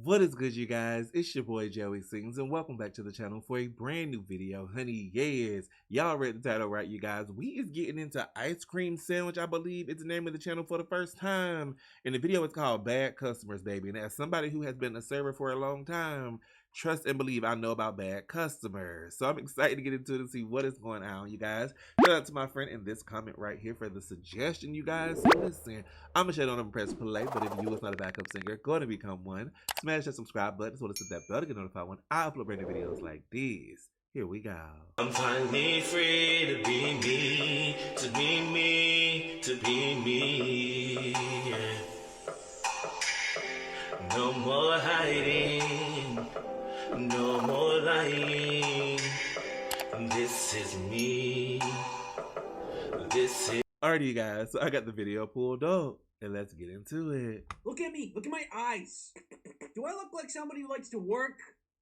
What is good, you guys? It's your boy Joey Sings, and welcome back to the channel for a brand new video, honey. Yes, y'all read the title right, you guys. We is getting into ice cream sandwich, I believe it's the name of the channel for the first time. And the video is called Bad Customers, baby. And as somebody who has been a server for a long time, trust and believe I know about bad customers. So I'm excited to get into it and see what is going on, you guys. Shout out to my friend in this comment right here for the suggestion, you guys. So listen, I'm gonna shut on and press play, but if you was not a backup singer, go ahead and become one. Smash that subscribe button so to hit that bell to get notified when I upload brand new videos like these. Here we go. I'm finally free to be me, to be me, to be me. Yeah. No more hiding, no more lying. This is me. This is. Alrighty, you guys. So I got the video pulled up, and let's get into it. Look at me. Look at my eyes. Do I look like somebody who likes to work?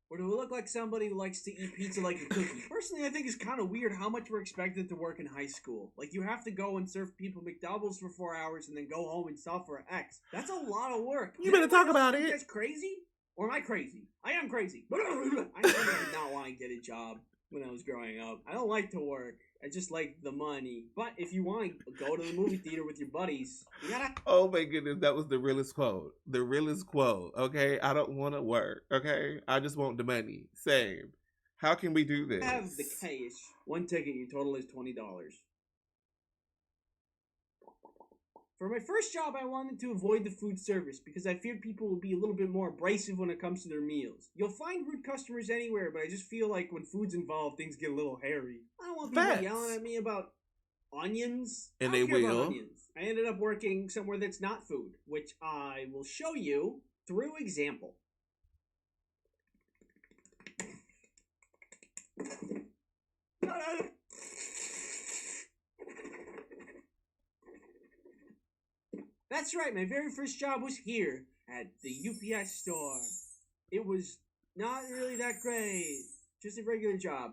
Or do I look like somebody who likes to eat pizza like a cookie? Personally, I think it's kind of weird how much we're expected to work in high school. Like, you have to go and serve people McDoubles for 4 hours and then go home and sell for X. That's a lot of work. You better talk about it. That's crazy? Or am I crazy? I am crazy. I did not want to get a job when I was growing up. I don't like to work. I just like the money. But if you want to go to the movie theater with your buddies, you gotta... Oh my goodness, that was the realest quote. The realest quote, okay? I don't want to work, okay? I just want the money. Same. How can we do this? Have the cash. One ticket, your total is $20. For my first job, I wanted to avoid the food service because I feared people would be a little bit more abrasive when it comes to their meals. You'll find rude customers anywhere, but I just feel like when food's involved, things get a little hairy. I don't want people yelling at me about onions. And I don't they care will. about onions. I ended up working somewhere that's not food, which I will show you through example. That's right, my very first job was here, at the UPS store. It was not really that great, just a regular job.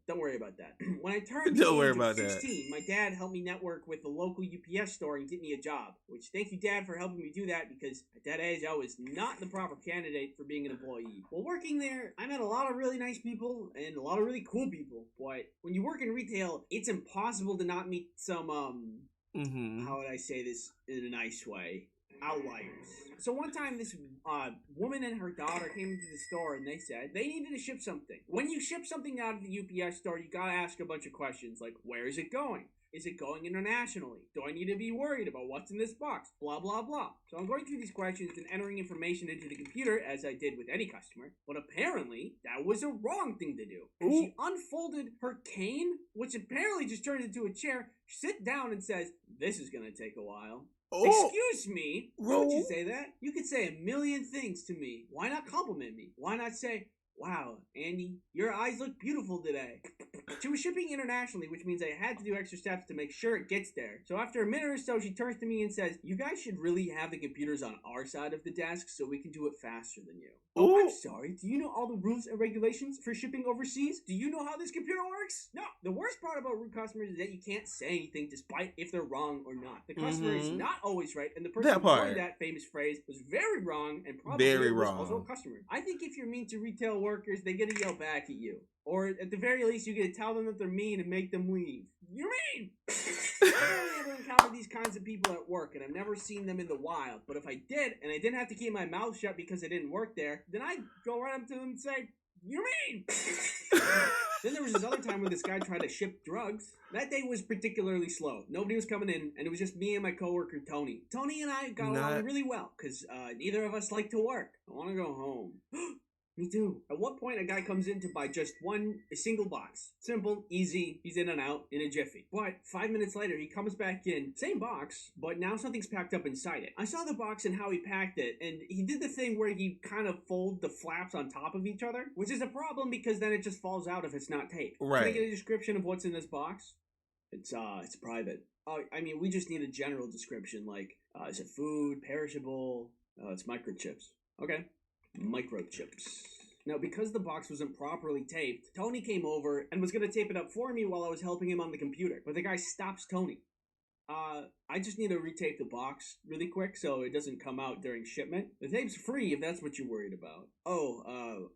Don't worry about that. When I turned Don't worry age of about 16, my dad helped me network with the local UPS store and get me a job. Which, thank you, Dad, for helping me do that, because at that age, I was not the proper candidate for being an employee. While working there, I met a lot of really nice people and a lot of really cool people. But when you work in retail, it's impossible to not meet some, how would I say this in a nice way? Outliers. So one time this woman and her daughter came into the store and they said they needed to ship something. When you ship something out of the UPS store, you gotta ask a bunch of questions like, where is it going? Is it going internationally? Do I need to be worried about what's in this box? Blah, blah, blah. So I'm going through these questions and entering information into the computer, as I did with any customer. But apparently, that was a wrong thing to do. And she unfolded her cane, which apparently just turned into a chair, sit down and says, this is going to take a while. Excuse me? Why would you say that? You could say a million things to me. Why not compliment me? Why not say, wow, Andy, your eyes look beautiful today. She was shipping internationally, which means I had to do extra steps to make sure it gets there. So after a minute or so, she turns to me and says, you guys should really have the computers on our side of the desk so we can do it faster than you. Oh, I'm sorry. Do you know all the rules and regulations for shipping overseas? Do you know how this computer works? No. The worst part about rude customers is that you can't say anything despite if they're wrong or not. The customer is not always right, and the person who coined that famous phrase was very wrong and probably was also a customer. I think if you're mean to retail workers, they get to yell back at you. Or at the very least, you get to tell them that they're mean and make them leave. You're mean! I don't ever encounter these kinds of people at work, and I've never seen them in the wild. But if I did, and I didn't have to keep my mouth shut because I didn't work there, then I'd go right up to them and say, you're mean! Then there was this other time when this guy tried to ship drugs. That day was particularly slow. Nobody was coming in, and it was just me and my coworker, Tony. Tony and I got along really well, because neither of us like to work. I want to go home. Me too. At one point, a guy comes in to buy just a single box. Simple, easy, he's in and out in a jiffy. But 5 minutes later, he comes back in, same box, but now something's packed up inside it. I saw the box and how he packed it, and he did the thing where he kind of fold the flaps on top of each other, which is a problem because then it just falls out if it's not taped. Right. Can I get a description of what's in this box? It's private. I mean, we just need a general description, like, is it food, perishable? It's microchips. Okay. Microchips. Now, because the box wasn't properly taped, Tony came over and was going to tape it up for me while I was helping him on the computer. But the guy stops Tony. I just need to retape the box really quick so it doesn't come out during shipment. The tape's free if that's what you're worried about. Oh,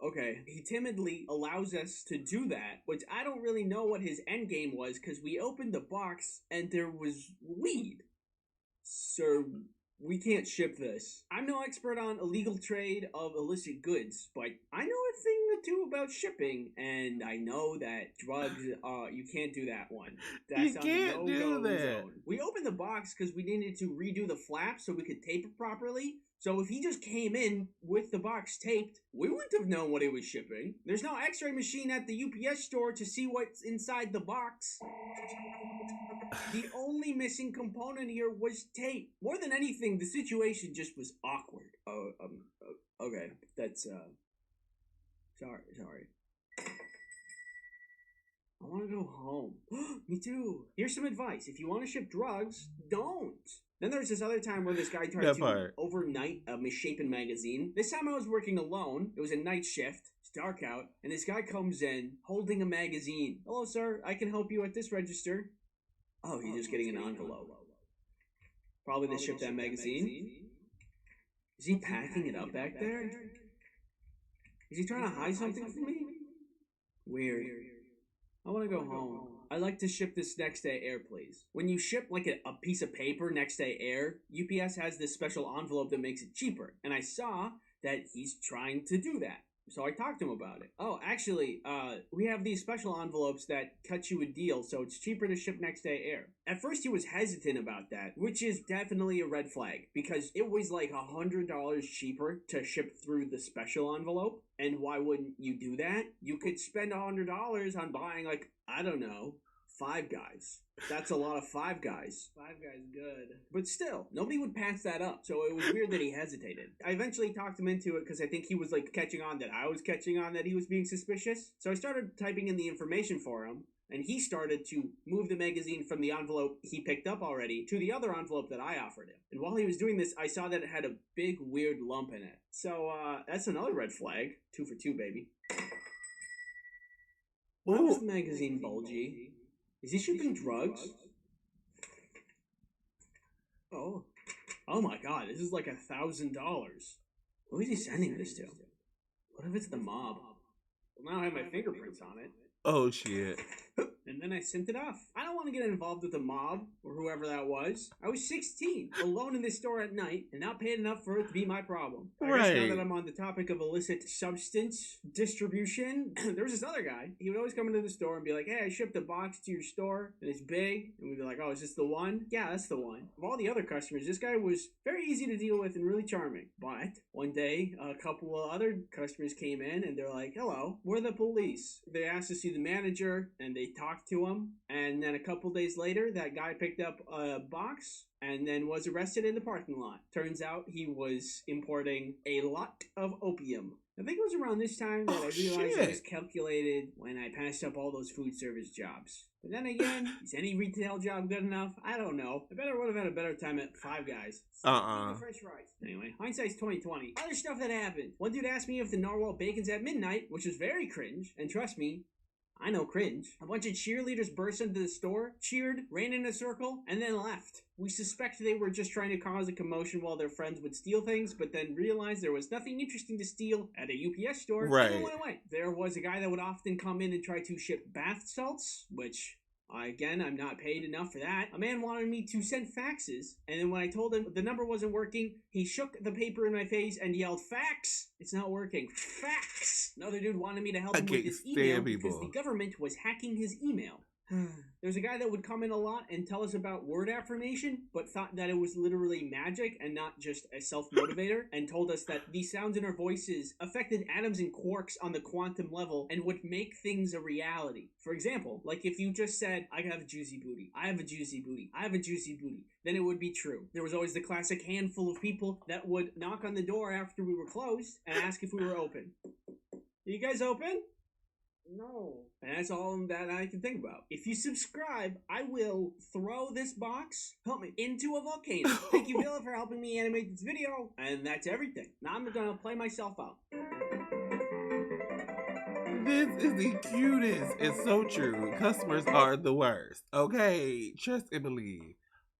okay. He timidly allows us to do that, which I don't really know what his end game was because we opened the box and there was weed. Sir, we can't ship this. I'm no expert on illegal trade of illicit goods, but I know a thing or two about shipping, and I know that drugs, you can't do that one. That's You on can't the do no-go that. zone. We opened the box because we needed to redo the flap so we could tape it properly. So if he just came in with the box taped, we wouldn't have known what he was shipping. There's no x-ray machine at the UPS store to see what's inside the box. The only missing component here was tape. More than anything, the situation just was awkward. Okay. That's, sorry. I want to go home. Me too. Here's some advice. If you want to ship drugs, don't. Then there's this other time where this guy tried to overnight a misshapen magazine. This time I was working alone. It was a night shift. It's dark out. And this guy comes in holding a magazine. Hello, sir. I can help you at this register. Oh, he's just getting an envelope. Probably to ship that magazine. Is he packing it up back there? Is he trying to hide something from me? Weird. I want to go home. I'd like to ship this next day air, please. When you ship like a piece of paper next day air, UPS has this special envelope that makes it cheaper. And I saw that he's trying to do that. So I talked to him about it. Oh, actually, we have these special envelopes that cut you a deal, so it's cheaper to ship next day air. At first, he was hesitant about that, which is definitely a red flag, because it was like $100 cheaper to ship through the special envelope. And why wouldn't you do that? You could spend $100 on buying, like, I don't know, Five Guys. That's a lot of Five Guys. Five Guys good. But still, nobody would pass that up, so it was weird that he hesitated. I eventually talked him into it because I think he was like catching on that I was catching on that he was being suspicious. So I started typing in the information for him, and he started to move the magazine from the envelope he picked up already to the other envelope that I offered him. And while he was doing this, I saw that it had a big weird lump in it. So that's another red flag. 2 for 2, baby. Why was the magazine bulgy? Is he shipping drugs? Oh my god, this is like $1,000. Who is he sending this to? What if it's the mob? Well, now I have my fingerprints on it. Oh shit. And then I sent it off. I don't want to get involved with the mob, or whoever that was. I was 16, alone in this store at night, and not paid enough for it to be my problem. I guess now that I'm on the topic of illicit substance distribution, there was this other guy. He would always come into the store and be like, hey, I shipped a box to your store, and it's big. And we'd be like, oh, is this the one? Yeah, that's the one. Of all the other customers, this guy was very easy to deal with and really charming. But one day, a couple of other customers came in, and they're like, hello, we're the police. They asked to see the manager, and they talked to him, and then a couple days later that guy picked up a box and then was arrested in the parking lot. Turns out he was importing a lot of opium. I think it was around this time that I realized I was calculated when I passed up all those food service jobs. But then again, is any retail job good enough? I don't know. I bet I would have had a better time at Five Guys. French fries. Anyway, hindsight's 2020. Other stuff that happened. One dude asked me if the narwhal bacon's at midnight, which was very cringe, and trust me, I know cringe. A bunch of cheerleaders burst into the store, cheered, ran in a circle, and then left. We suspect they were just trying to cause a commotion while their friends would steal things, but then realized there was nothing interesting to steal at a UPS store, and then went away. There was a guy that would often come in and try to ship bath salts, which... Again, I'm not paid enough for that. A man wanted me to send faxes, and then when I told him the number wasn't working, he shook the paper in my face and yelled, fax! It's not working. Fax! Another dude wanted me to help him with his email because the government was hacking his email. There's a guy that would come in a lot and tell us about word affirmation, but thought that it was literally magic and not just a self-motivator, and told us that the sounds in our voices affected atoms and quarks on the quantum level and would make things a reality. For example, like if you just said, I have a juicy booty, I have a juicy booty, I have a juicy booty, then it would be true. There was always the classic handful of people that would knock on the door after we were closed and ask if we were open. Are you guys open? No. And that's all that I can think about. If you subscribe, I will throw this box, help me, into a volcano. Thank you, VLLO, for helping me animate this video. And that's everything. Now I'm gonna play myself out. This is the cutest. It's so true. Customers are the worst. Okay, trust and believe.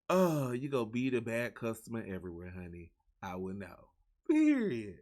Oh, you gonna be the bad customer everywhere, honey. I will know. Period.